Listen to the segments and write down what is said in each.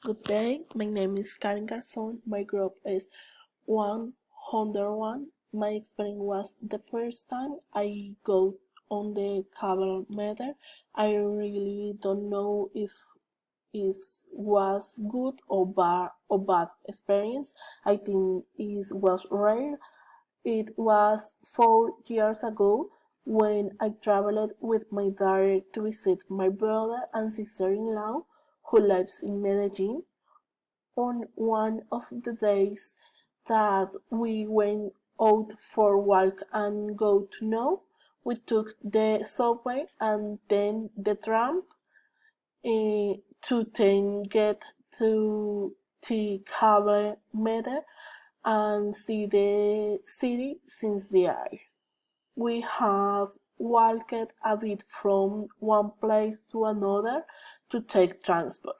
Good day, my name is Garzon. My group is 101. My experience was the first time I go on the cable meter. I really don't know if it was good or bad experience. I think it was rare. It was 4 years ago when I traveled with my daughter to visit my brother and sister-in-law who lives in Medellin. On one of the days that we went out for a walk and got to know, we took the subway and then the tram to then get to the cable meter and see the city since the air. We have walked a bit from one place to another to take transport.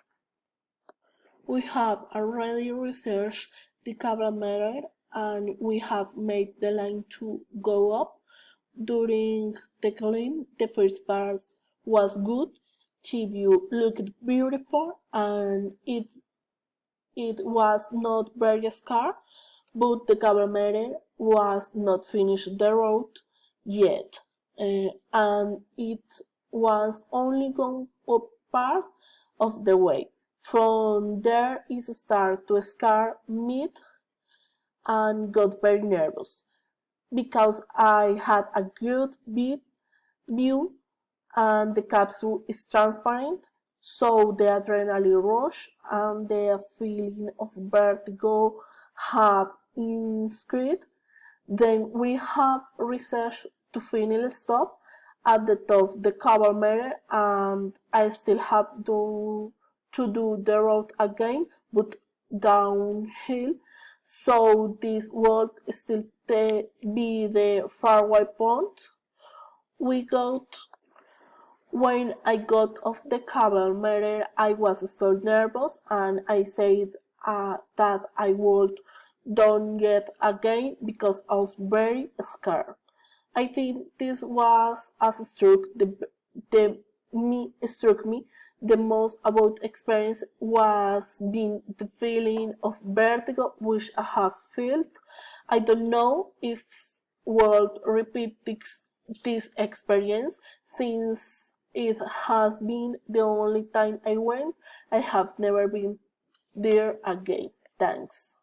We have already researched the cable meter and we have made the line to go up. During the clean, the first part was good. The view looked beautiful and it was not very scarce, but the government was not finished the road yet, and it was only gone up part of the way. From there it started to scare me and got very nervous because I had a good view and the capsule is transparent, so the adrenaline rush and the feeling of vertigo have increased. Then we have research to finally stop at the top of the cover mirror, and I still have to do the road again, but downhill. So this would still be the faraway point. We got When I got off the cable mirror, I was still nervous and I said that I would don't get again because I was very scared. I think this was as struck me the most about experience was being the feeling of vertigo which I have felt. I don't know if will repeat this experience since it has been the only time I went. I have never been there again. Thanks.